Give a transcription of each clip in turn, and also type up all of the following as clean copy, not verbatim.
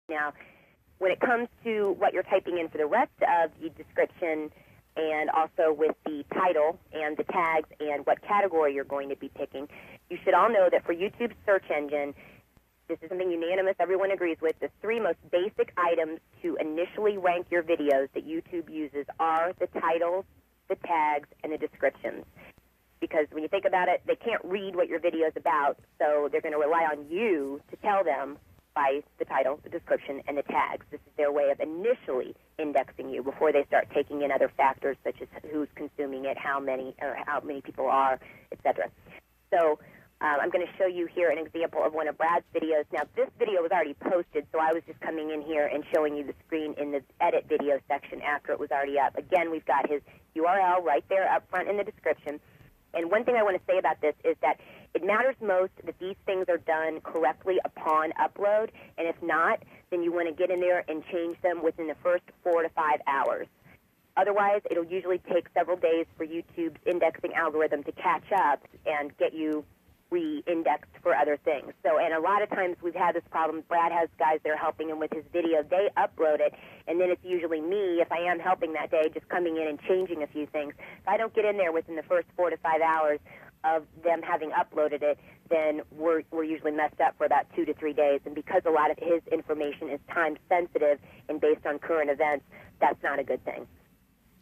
Now, when it comes to what you're typing in for the rest of the description and also with the title and the tags and what category you're going to be picking, you should all know that for YouTube's search engine, this is something unanimous, everyone agrees with, the three most basic items to initially rank your videos that YouTube uses are the titles, the tags, and the descriptions. Because when you think about it, they can't read what your video is about, so they're going to rely on you to tell them by the title, the description, and the tags. This is their way of initially indexing you before they start taking in other factors such as who's consuming it, how many people are, etc. So I'm going to show you here an example of one of Brad's videos. Now, this video was already posted, so I was just coming in here and showing you the screen in the edit video section after it was already up. Again, we've got his URL right there up front in the description. And one thing I want to say about this is that it matters most that these things are done correctly upon upload, and if not, then you want to get in there and change them within the first 4 to 5 hours. Otherwise, it'll usually take several days for YouTube's indexing algorithm to catch up and get you re-indexed for other things. So, and a lot of times we've had this problem. Brad has guys that are helping him with his video. They upload it, and then it's usually me, if I am helping that day, just coming in and changing a few things. If I don't get in there within the first 4 to 5 hours of them having uploaded it, then we're usually messed up for about 2 to 3 days. And because a lot of his information is time sensitive and based on current events, that's not a good thing.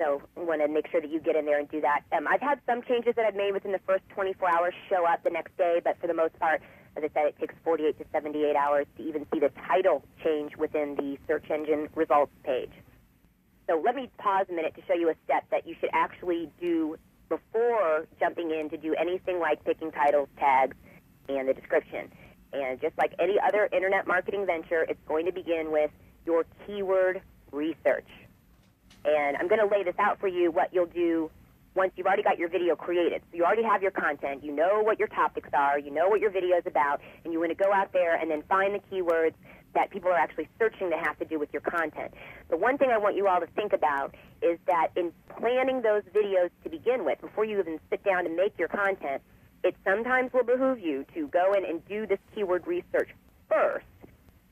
So I want to make sure that you get in there and do that. I've had some changes that I've made within the first 24 hours show up the next day, but for the most part, as I said, it takes 48 to 78 hours to even see the title change within the search engine results page. So let me pause a minute to show you a step that you should actually do before jumping in to do anything like picking titles, tags, and the description. And just like any other internet marketing venture, it's going to begin with your keyword research. And I'm going to lay this out for you, what you'll do once you've already got your video created. So you already have your content, you know what your topics are, you know what your video is about, and you want to go out there and then find the keywords that people are actually searching that have to do with your content. The one thing I want you all to think about is that in planning those videos to begin with, before you even sit down to make your content, it sometimes will behoove you to go in and do this keyword research first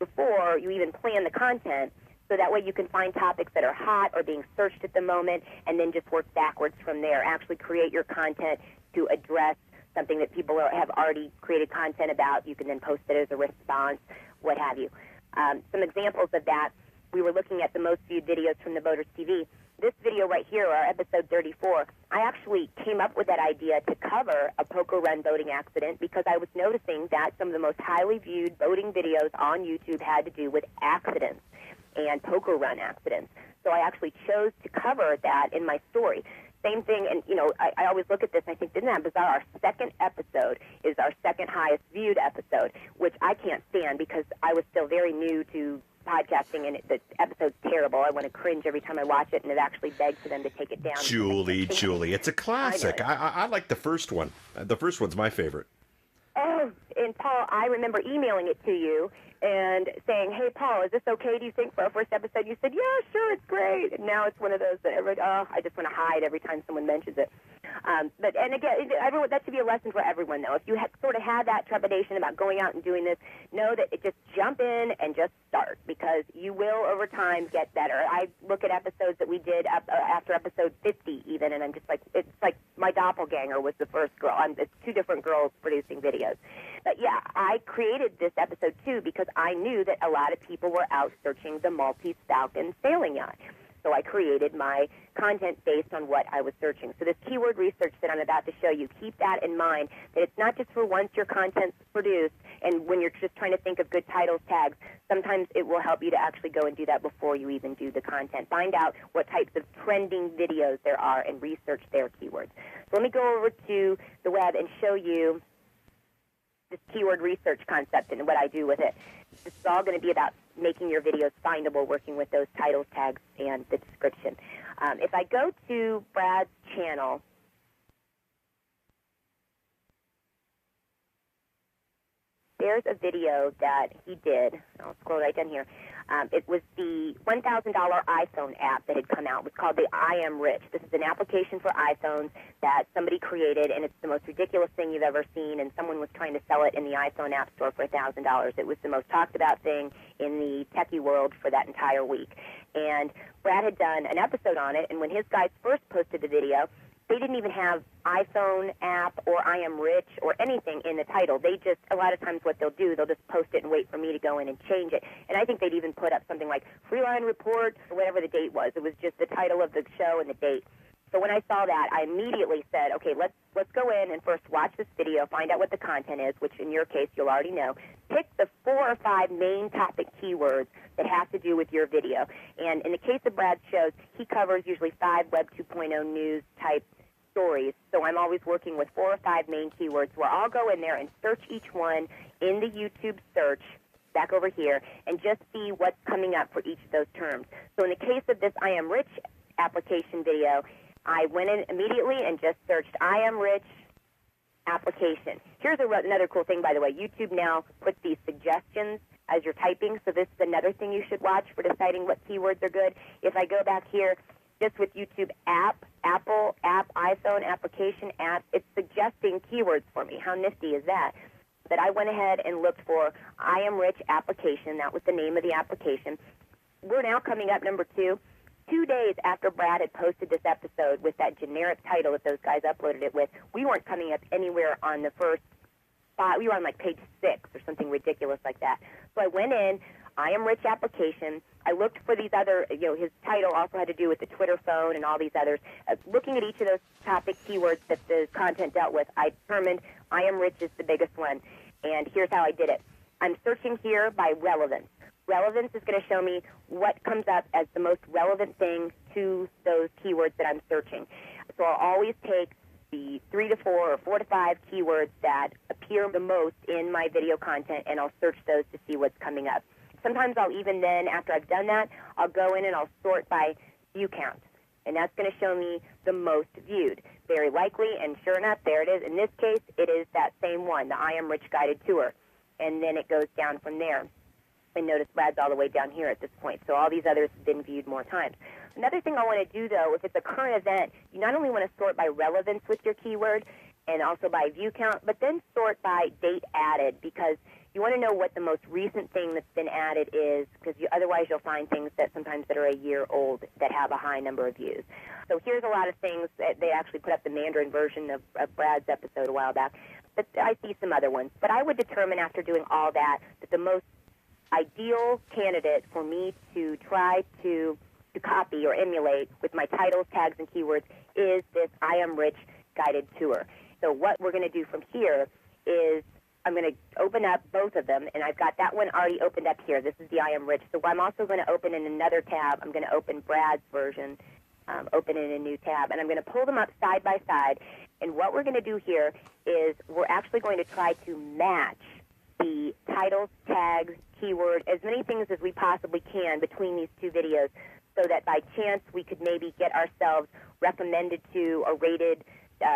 before you even plan the content, so that way you can find topics that are hot or being searched at the moment and then just work backwards from there. Actually create your content to address something that people have already created content about. You can then post it as a response, what have you. Some examples of that, we were looking at the most viewed videos from the Voters TV. This video right here, our episode 34, I actually came up with that idea to cover a poker run voting accident because I was noticing that some of the most highly viewed voting videos on YouTube had to do with accidents and poker run accidents. So I actually chose to cover that in my story. Same thing, and you know, I always look at this and I think, isn't that bizarre? Our second episode is our second highest viewed episode, which I can't stand because I was still very new to podcasting, and the episode's terrible. I want to cringe every time I watch it, and it actually begs for them to take it down. Julie, it's a classic. I like the first one. The first one's my favorite. Oh, and Paul, I remember emailing it to you and saying, hey, Paul, is this okay, do you think, for our first episode? You said, yeah, sure, it's great. And now it's one of those that I just want to hide every time someone mentions it. And again, that should be a lesson for everyone, though. If you sort of had that trepidation about going out and doing this, know that just jump in and just start, because you will, over time, get better. I look at episodes that we did after episode 50, even, and I'm just like, it's like my doppelganger was the first girl. It's two different girls producing videos. But, yeah, I created this episode, too, because I knew that a lot of people were out searching the Maltese Falcon sailing yacht. So I created my content based on what I was searching. So this keyword research that I'm about to show you, keep that in mind, that it's not just for once your content's produced and when you're just trying to think of good titles, tags. Sometimes it will help you to actually go and do that before you even do the content. Find out what types of trending videos there are and research their keywords. So let me go over to the web and show you this keyword research concept and what I do with it. This is all going to be about making your videos findable, working with those titles, tags, and the description. If I go to Brad's channel, there's a video that he did. I'll scroll right down here. It was the $1,000 iPhone app that had come out. It was called the I Am Rich. This is an application for iPhones that somebody created, and it's the most ridiculous thing you've ever seen, and someone was trying to sell it in the iPhone App Store for $1,000. It was the most talked about thing in the techie world for that entire week. And Brad had done an episode on it, and when his guys first posted the video, they didn't even have iPhone app or I Am Rich or anything in the title. They just, a lot of times what they'll do, they'll just post it and wait for me to go in and change it. And I think they'd even put up something like Freeline Report or whatever the date was. It was just the title of the show and the date. So when I saw that, I immediately said, okay, let's go in and first watch this video, find out what the content is, which in your case you'll already know. Pick the 4 or 5 main topic keywords that have to do with your video. And in the case of Brad's shows, he covers usually 5 Web 2.0 news type stories. So I'm always working with 4 or 5 main keywords where I'll go in there and search each one in the YouTube search back over here and just see what's coming up for each of those terms. So in the case of this I Am Rich application video, I went in immediately and just searched I Am Rich application. Here's another cool thing, by the way. YouTube now puts these suggestions as you're typing, so this is another thing you should watch for deciding what keywords are good. If I go back here, just with YouTube app, Apple, app, iPhone, application, app, it's suggesting keywords for me. How nifty is that? But I went ahead and looked for I Am Rich application. That was the name of the application. We're now coming up number 2. 2 days after Brad had posted this episode with that generic title that those guys uploaded it with, we weren't coming up anywhere on the first spot. We were on like page 6 or something ridiculous like that. So I went in, I Am Rich application. I looked for these other, his title also had to do with the Twitter phone and all these others. Looking at each of those topic keywords that the content dealt with, I determined I Am Rich is the biggest one. And here's how I did it. I'm searching here by relevance. Relevance is going to show me what comes up as the most relevant thing to those keywords that I'm searching. So I'll always take the 3 to 4 or 4 to 5 keywords that appear the most in my video content, and I'll search those to see what's coming up. Sometimes I'll even then, after I've done that, I'll go in and I'll sort by view count. And that's going to show me the most viewed. Very likely, and sure enough, there it is. In this case, it is that same one, the I Am Rich Guided Tour. And then it goes down from there. And notice Brad's all the way down here at this point. So all these others have been viewed more times. Another thing I want to do, though, if it's a current event, you not only want to sort by relevance with your keyword and also by view count, but then sort by date added, because you want to know what the most recent thing that's been added is, because otherwise you'll find things that sometimes that are a year old that have a high number of views. So here's a lot of things that they actually put up the Mandarin version of Brad's episode a while back. But I see some other ones. But I would determine after doing all that the most ideal candidate for me to try to copy or emulate with my titles, tags, and keywords is this I Am Rich guided tour. So what we're going to do from here is I'm going to open up both of them, and I've got that one already opened up here. This is the I Am Rich. So I'm also going to open in another tab. I'm going to open Brad's version, open in a new tab, and I'm going to pull them up side by side. And what we're going to do here is we're actually going to try to match the titles, tags, keywords, as many things as we possibly can between these two videos, so that by chance we could maybe get ourselves recommended to or rated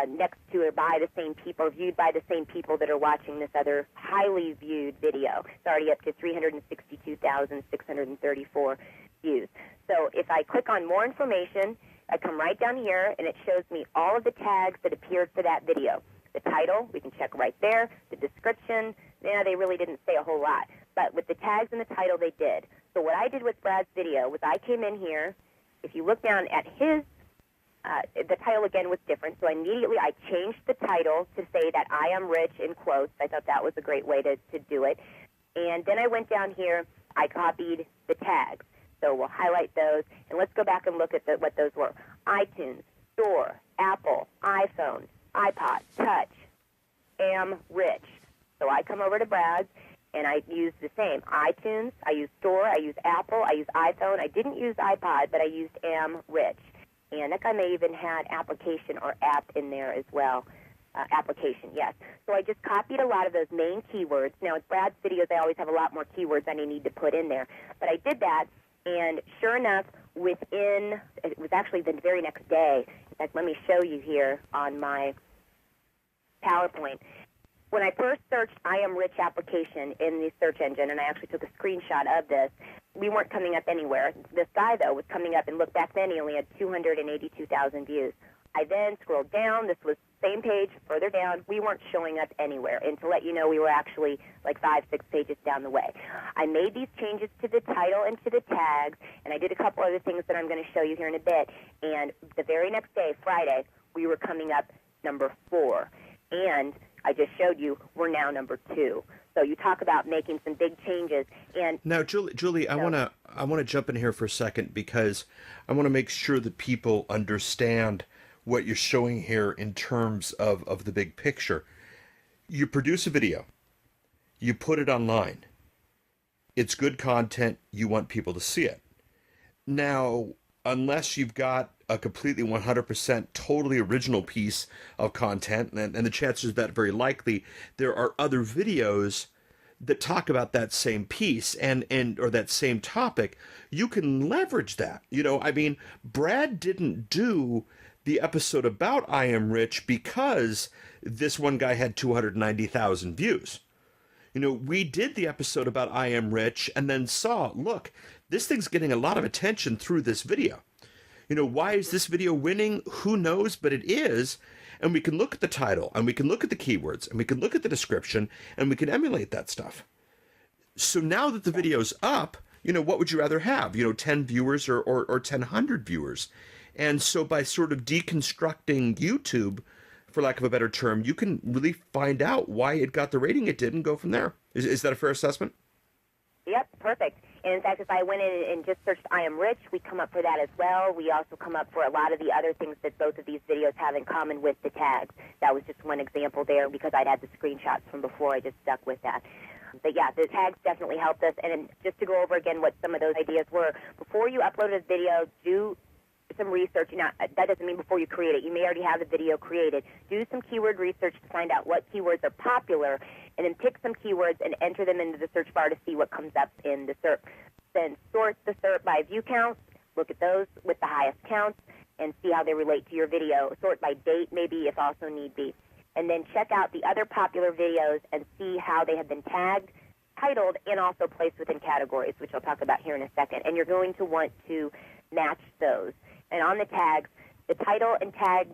next to or by the same people, viewed by the same people that are watching this other highly viewed video. It's already up to 362,634 views. So if I click on more information, I come right down here, and it shows me all of the tags that appeared for that video. The title, we can check right there. The description, they really didn't say a whole lot. But with the tags and the title, they did. So what I did with Brad's video was I came in here. If you look down at his, the title again was different. So immediately I changed the title to say that I am rich in quotes. I thought that was a great way to do it. And then I went down here. I copied the tags. So we'll highlight those. And let's go back and look at what those were. iTunes, Store, Apple, iPhone, iPod, Touch, Am Rich. So I come over to Brad's, and I use the same. iTunes, I use Store, I use Apple, I use iPhone. I didn't use iPod, but I used Am Rich. And that guy may even had application or app in there as well. Application, yes. So I just copied a lot of those main keywords. Now, with Brad's videos, I always have a lot more keywords than I need to put in there. But I did that, and sure enough, it was actually the very next day. In fact, let me show you here on my PowerPoint. when I first searched I Am Rich application in the search engine, and I actually took a screenshot of this, we weren't coming up anywhere. This guy, though, was coming up, and look, back then he only had 282,000 views. I then scrolled down. This was same page, further down. We weren't showing up anywhere. And to let you know, we were actually like 5, 6 pages down the way. I made these changes to the title and to the tags, and I did a couple other things that I'm going to show you here in a bit. And the very next day, Friday, we were coming up number 4. And I just showed you we're now number 2. So you talk about making some big changes. And now, Julie, I want to jump in here for a second, because I want to make sure that people understand what you're showing here in terms of the big picture. You produce a video, you put it online, it's good content, you want people to see it. Now, unless you've got a completely 100% totally original piece of content, and the chances of that very likely, there are other videos that talk about that same piece and or that same topic. You can leverage that. You know, I mean, Brad didn't do the episode about I Am Rich because this one guy had 290,000 views. You know, we did the episode about I Am Rich and then saw, look, this thing's getting a lot of attention through this video. You know, why is this video winning? Who knows, but it is. And we can look at the title, and we can look at the keywords, and we can look at the description, and we can emulate that stuff. So now that the video's up, you know, what would you rather have? You know, 10 viewers or 1,000 viewers? And so by sort of deconstructing YouTube, for lack of a better term, you can really find out why it got the rating it did and go from there. Is that a fair assessment? Yep, perfect. And in fact, if I went in and just searched I Am Rich, we come up for that as well. We also come up for a lot of the other things that both of these videos have in common with the tags. That was just one example there because I'd had the screenshots from before. I just stuck with that. But yeah, the tags definitely helped us. And just to go over again what some of those ideas were, before you upload a video, do some research. Now, that doesn't mean before you create it. You may already have the video created. Do some keyword research to find out what keywords are popular, and then pick some keywords and enter them into the search bar to see what comes up in the SERP. Then sort the SERP by view counts. Look at those with the highest counts and see how they relate to your video. Sort by date, maybe, if also need be. And then check out the other popular videos and see how they have been tagged, titled, and also placed within categories, which I'll talk about here in a second. And you're going to want to match those. And on the tags, the title and tag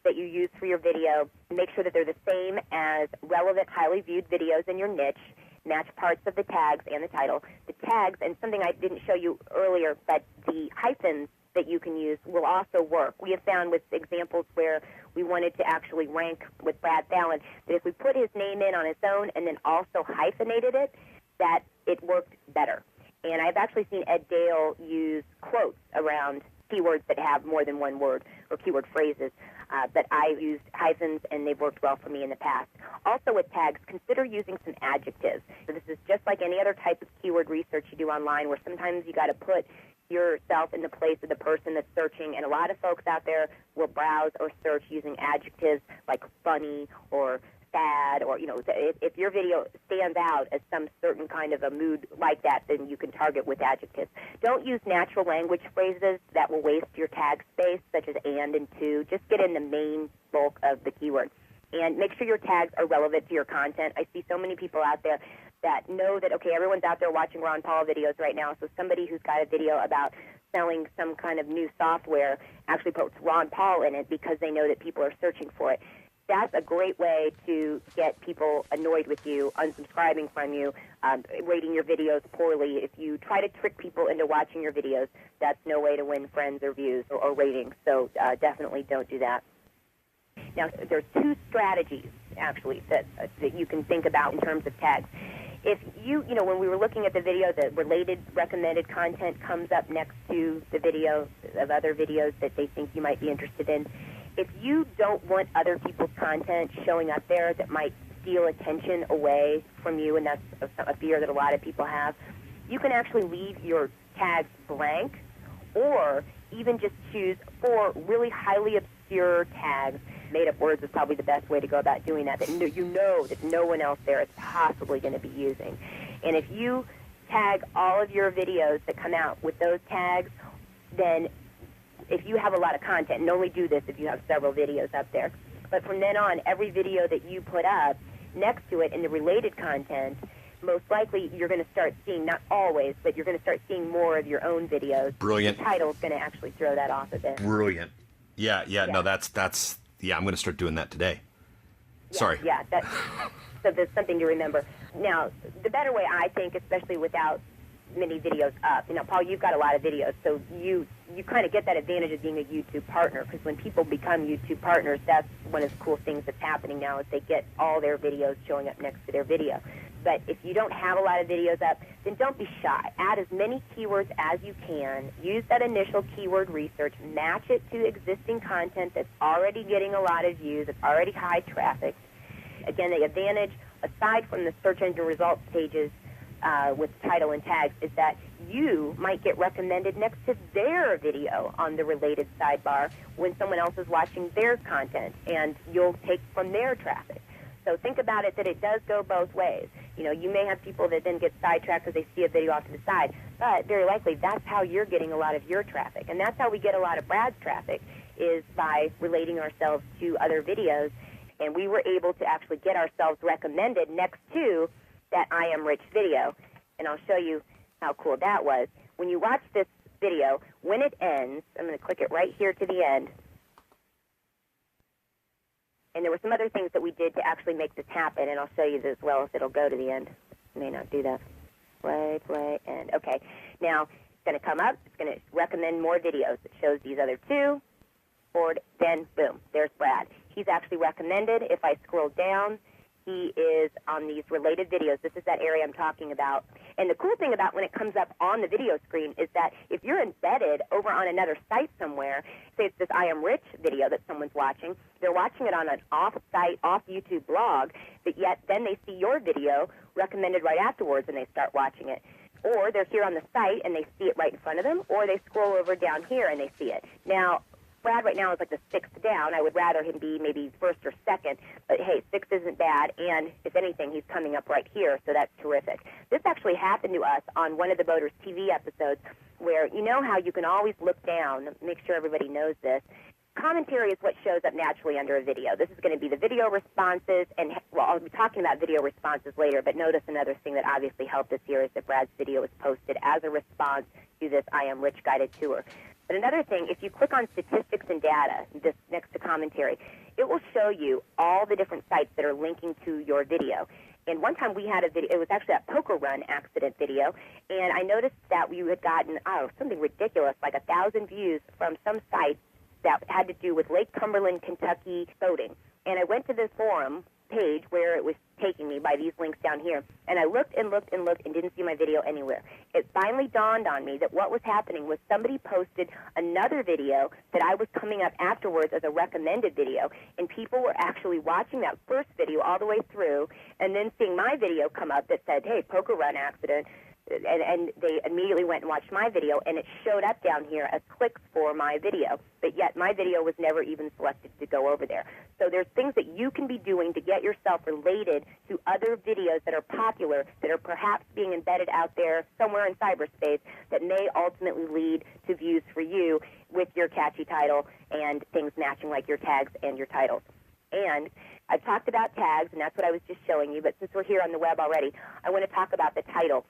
that you use for your video, make sure that they're the same as relevant, highly viewed videos in your niche. Match parts of the tags and the title. The tags, and something I didn't show you earlier, but the hyphens that you can use will also work. We have found with examples where we wanted to actually rank with Brad Fallon, that if we put his name in on its own and then also hyphenated it, that it worked better. And I've actually seen Ed Dale use quotes around keywords that have more than one word or keyword phrases, but I used hyphens, and they've worked well for me in the past. Also with tags, consider using some adjectives. So this is just like any other type of keyword research you do online, where sometimes you got to put yourself in the place of the person that's searching, and a lot of folks out there will browse or search using adjectives like funny or sad, or, you know, if your video stands out as some certain kind of a mood like that, then you can target with adjectives. Don't use natural language phrases that will waste your tag space, such as and to. Just get in the main bulk of the keyword. And make sure your tags are relevant to your content. I see so many people out there that know that, okay, everyone's out there watching Ron Paul videos right now, so somebody who's got a video about selling some kind of new software actually puts Ron Paul in it because they know that people are searching for it. That's a great way to get people annoyed with you, unsubscribing from you, rating your videos poorly. If you try to trick people into watching your videos, that's no way to win friends or views or ratings. So definitely don't do that. Now, there's 2 strategies, actually, that you can think about in terms of tags. If you know, when we were looking at the video, the related recommended content comes up next to the video of other videos that they think you might be interested in. If you don't want other people's content showing up there that might steal attention away from you, and that's a fear that a lot of people have, you can actually leave your tags blank, or even just choose 4 really highly obscure tags. Made-up words is probably the best way to go about doing that, that you know that no one else there is possibly going to be using. And if you tag all of your videos that come out with those tags, then if you have a lot of content, and only do this if you have several videos up there, but from then on, every video that you put up, next to it in the related content, most likely you're going to start seeing, not always, but you're going to start seeing more of your own videos. Brilliant. The title's going to actually throw that off a bit. Brilliant. Yeah. No, that's yeah, I'm going to start doing that today. Yeah, Sorry. Yeah, so there's something to remember. Now, the better way, I think, especially without many videos up, Paul, you've got a lot of videos, so you kind of get that advantage of being a YouTube partner, because when people become YouTube partners, that's one of the cool things that's happening now, is they get all their videos showing up next to their video. But if you don't have a lot of videos up, then don't be shy. Add as many keywords as you can. Use that initial keyword research. Match it to existing content that's already getting a lot of views, it's already high traffic. Again, the advantage, aside from the search engine results pages with title and tags, is that you might get recommended next to their video on the related sidebar when someone else is watching their content, and you'll take from their traffic. So think about it that it does go both ways. You may have people that then get sidetracked because they see a video off to the side, but very likely that's how you're getting a lot of your traffic. And that's how we get a lot of Brad's traffic, is by relating ourselves to other videos. And we were able to actually get ourselves recommended next to that I Am Rich video. And I'll show you how cool that was. When you watch this video, when it ends, I'm going to click it right here to the end. And there were some other things that we did to actually make this happen, and I'll show you this as well if it'll go to the end. It may not do that. Play, end. Okay. Now, it's going to come up. It's going to recommend more videos. It shows these other two. Forward, then, boom, there's Brad. He's actually recommended. If I scroll down, he is on these related videos. This is that area I'm talking about. And the cool thing about when it comes up on the video screen is that if you're embedded over on another site somewhere, say it's this I Am Rich video that someone's watching, they're watching it on an off-site, off-YouTube blog, but yet then they see your video recommended right afterwards and they start watching it. Or they're here on the site and they see it right in front of them, or they scroll over down here and they see it. Now, Brad right now is like the sixth down. I would rather him be maybe first or second, but hey, sixth isn't bad, and if anything, he's coming up right here, so that's terrific. This actually happened to us on one of the Boaters TV episodes, where you know how you can always look down, make sure everybody knows this. Commentary is what shows up naturally under a video. This is going to be the video responses, and well, I'll be talking about video responses later, but notice another thing that obviously helped us here is that Brad's video was posted as a response to this I Am Rich guided tour. But another thing, if you click on statistics and data, just next to commentary, it will show you all the different sites that are linking to your video. And one time we had a video, it was actually a poker run accident video, and I noticed that we had gotten, something ridiculous, like 1,000 views from some site that had to do with Lake Cumberland, Kentucky boating. And I went to this forum page where it was taking me by these links down here, and I looked and looked and looked and didn't see my video anywhere. It finally dawned on me that what was happening was somebody posted another video that I was coming up afterwards as a recommended video, and people were actually watching that first video all the way through and then seeing my video come up that said, hey, poker run accident, and they immediately went and watched my video, and it showed up down here as clicks for my video, but yet my video was never even selected to go over there. So there's things that you can be doing to get yourself related to other videos that are popular, that are perhaps being embedded out there somewhere in cyberspace, that may ultimately lead to views for you with your catchy title and things matching like your tags and your titles. And I've talked about tags, and that's what I was just showing you, but since we're here on the web already, I want to talk about the title.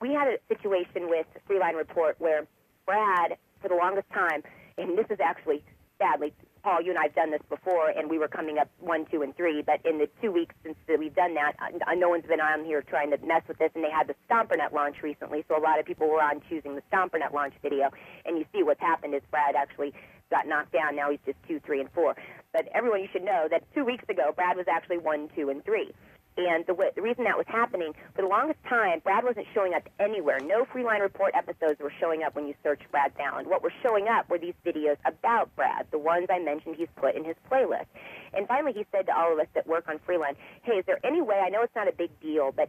We had a situation with Freeline Report where Brad, for the longest time, and this is actually, sadly, Paul, you and I have done this before, and we were coming up 1, 2, and 3, but in the 2 weeks since we've done that, no one's been on here trying to mess with this, and they had the StomperNet launch recently, so a lot of people were on choosing the StomperNet launch video, and you see what's happened is Brad actually got knocked down. Now he's just 2, 3, and 4. But everyone, you should know that 2 weeks ago, Brad was actually 1, 2, and 3. And the reason that was happening, for the longest time, Brad wasn't showing up anywhere. No Freeline Report episodes were showing up when you search Brad Fallon. What were showing up were these videos about Brad, the ones I mentioned he's put in his playlist. And finally, he said to all of us that work on Freeline, hey, is there any way, I know it's not a big deal, but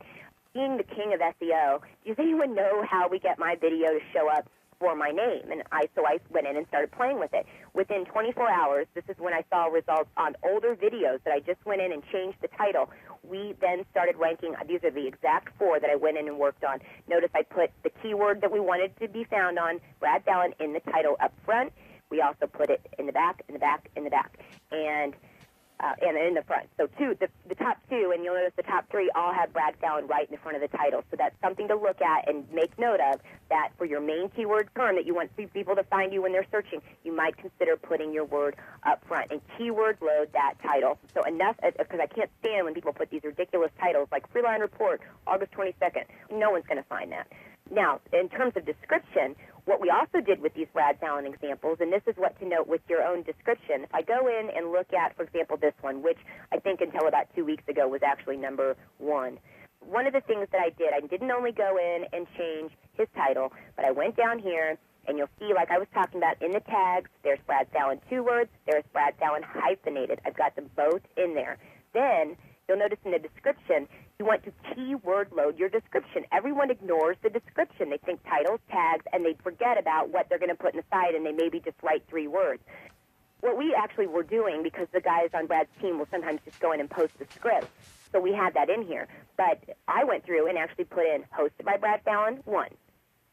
being the king of SEO, does anyone know how we get my video to show up for my name? And so I went in and started playing with it. Within 24 hours, this is when I saw results on older videos that I just went in and changed the title. We then started ranking. These are the exact 4 that I went in and worked on. Notice I put the keyword that we wanted to be found on, Brad Fallon, in the title up front. We also put it in the back, in the back, in the back. And and in the front. So the top two, and you'll notice the top three all have Brad Fallon right in the front of the title. So that's something to look at and make note of, that for your main keyword term that you want people to find you when they're searching, you might consider putting your word up front and keyword load that title. So enough, because I can't stand when people put these ridiculous titles like Freeline Report, August 22nd. No one's going to find that. Now, in terms of description, what we also did with these Brad Fallon examples, and this is what to note with your own description. If I go in and look at, for example, this one, which I think until about 2 weeks ago was actually number one. One of the things that I didn't only go in and change his title, but I went down here, and you'll see, like I was talking about, in the tags, there's Brad Fallon 2 words, there's Brad Fallon hyphenated. I've got them both in there. Then you'll notice in the description, you want to keyword load your description. Everyone ignores the description. They think titles, tags, and they forget about what they're going to put in the side, and they maybe just write 3 words. What we actually were doing, because the guys on Brad's team will sometimes just go in and post the script, so we had that in here. But I went through and actually put in hosted by Brad Fallon, 1.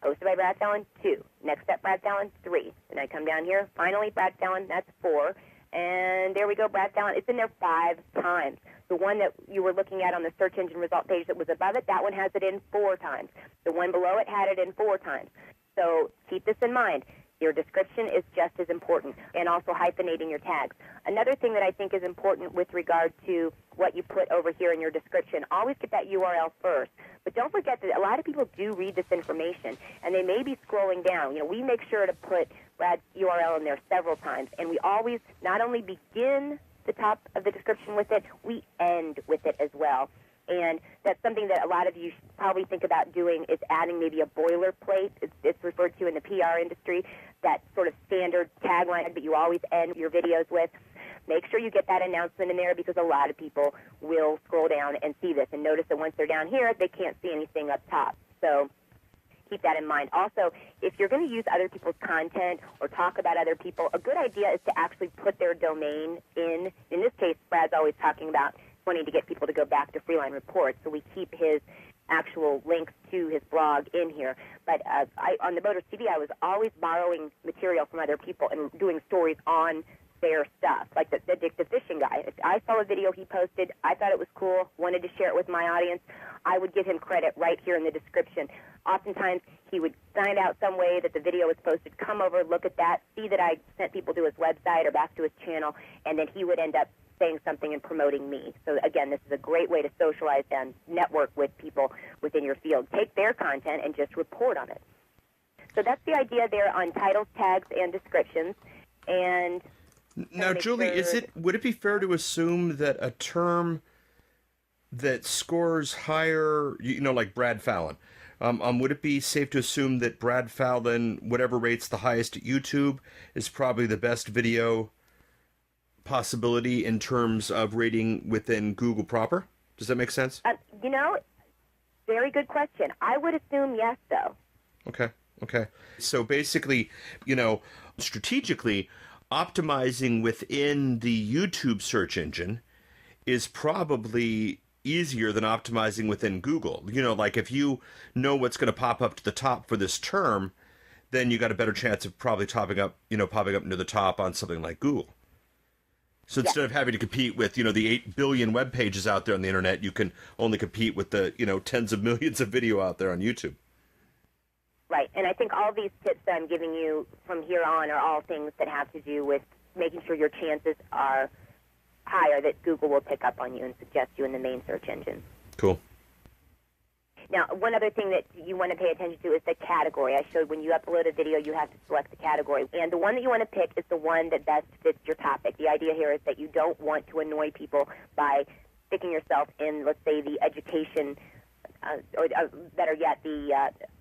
Hosted by Brad Fallon, 2. Next up, Brad Fallon, 3. And I come down here, finally, Brad Fallon, that's 4. And there we go, Brad Fallon. It's in there 5 times. The one that you were looking at on the search engine result page that was above it, that one has it in 4 times. The one below it had it in 4 times. So keep this in mind. Your description is just as important, and also hyphenating your tags. Another thing that I think is important with regard to what you put over here in your description, always get that URL first. But don't forget that a lot of people do read this information, and they may be scrolling down. You know, we make sure to put Brad's URL in there several times, and we always not only begin the top of the description with it, we end with it as well. And that's something that a lot of you should probably think about doing, is adding maybe a boilerplate. It's referred to in the PR industry, that sort of standard tagline that you always end your videos with. Make sure you get that announcement in there, because a lot of people will scroll down and see this and notice that once they're down here, they can't see anything up top. So keep that in mind. Also, if you're going to use other people's content or talk about other people, a good idea is to actually put their domain in. In this case, Brad's always talking about wanting to get people to go back to Freeline Reports, so we keep his actual links to his blog in here. But on the Boaters TV, I was always borrowing material from other people and doing stories on their stuff, like the Addictive Fishing guy. If I saw a video he posted, I thought it was cool, wanted to share it with my audience, I would give him credit right here in the description. Oftentimes, he would sign out some way that the video was posted, come over, look at that, see that I sent people to his website or back to his channel, and then he would end up saying something and promoting me. So again, this is a great way to socialize and network with people within your field. Take their content and just report on it. So that's the idea there on titles, tags, and descriptions. And now, Julie, would it be fair to assume that a term that scores higher, like Brad Fallon, would it be safe to assume that Brad Fallon, whatever rates the highest at YouTube, is probably the best video possibility in terms of rating within Google proper? Does that make sense? Very good question. I would assume yes, though. Okay. So basically, strategically, optimizing within the YouTube search engine is probably easier than optimizing within Google. Like if you know what's going to pop up to the top for this term, then you got a better chance of probably popping up into the top on something like Google. So instead of having to compete with, the 8 billion web pages out there on the internet, you can only compete with the, tens of millions of video out there on YouTube. Right. And I think all these tips that I'm giving you from here on are all things that have to do with making sure your chances are higher that Google will pick up on you and suggest you in the main search engine. Cool. Now, one other thing that you want to pay attention to is the category. I showed when you upload a video, you have to select the category. And the one that you want to pick is the one that best fits your topic. The idea here is that you don't want to annoy people by sticking yourself in, let's say, the education, or better yet,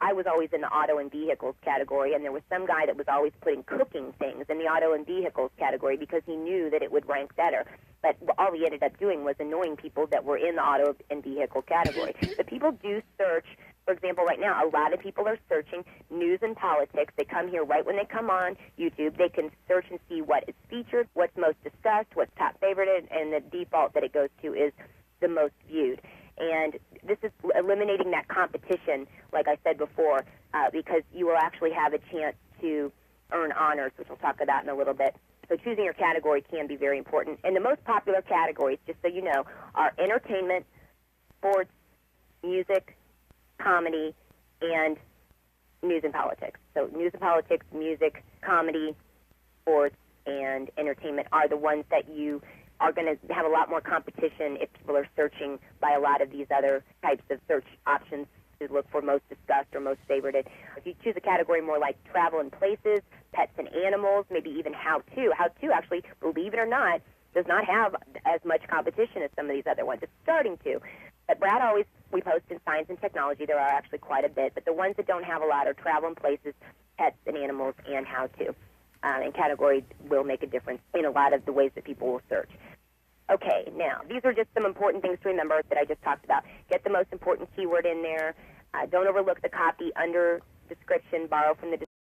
I was always in the auto and vehicles category, and there was some guy that was always putting cooking things in the auto and vehicles category because he knew that it would rank better. But all he ended up doing was annoying people that were in the auto and vehicle category. But people do search. For example, right now, a lot of people are searching news and politics. They come here right when they come on YouTube. They can search and see what is featured, what's most discussed, what's top favorited, and the default that it goes to is the most viewed. And this is eliminating that competition, like I said before, because you will actually have a chance to earn honors, which we'll talk about in a little bit. So choosing your category can be very important. And the most popular categories, just so you know, are entertainment, sports, music, comedy, and news and politics. So news and politics, music, comedy, sports, and entertainment are the ones that you are going to have a lot more competition if people are searching by a lot of these other types of search options to look for most discussed or most favorited. If you choose a category more like travel and places, pets and animals, maybe even how-to. How-to, actually, believe it or not, does not have as much competition as some of these other ones. It's starting to. But Brad always, we post in science and technology. There are actually quite a bit. But the ones that don't have a lot are travel and places, pets and animals, and how-to. And category will make a difference in a lot of the ways that people will search. Okay, now, these are just some important things to remember that I just talked about. Get the most important keyword in there. Don't overlook the copy under description. Borrow from the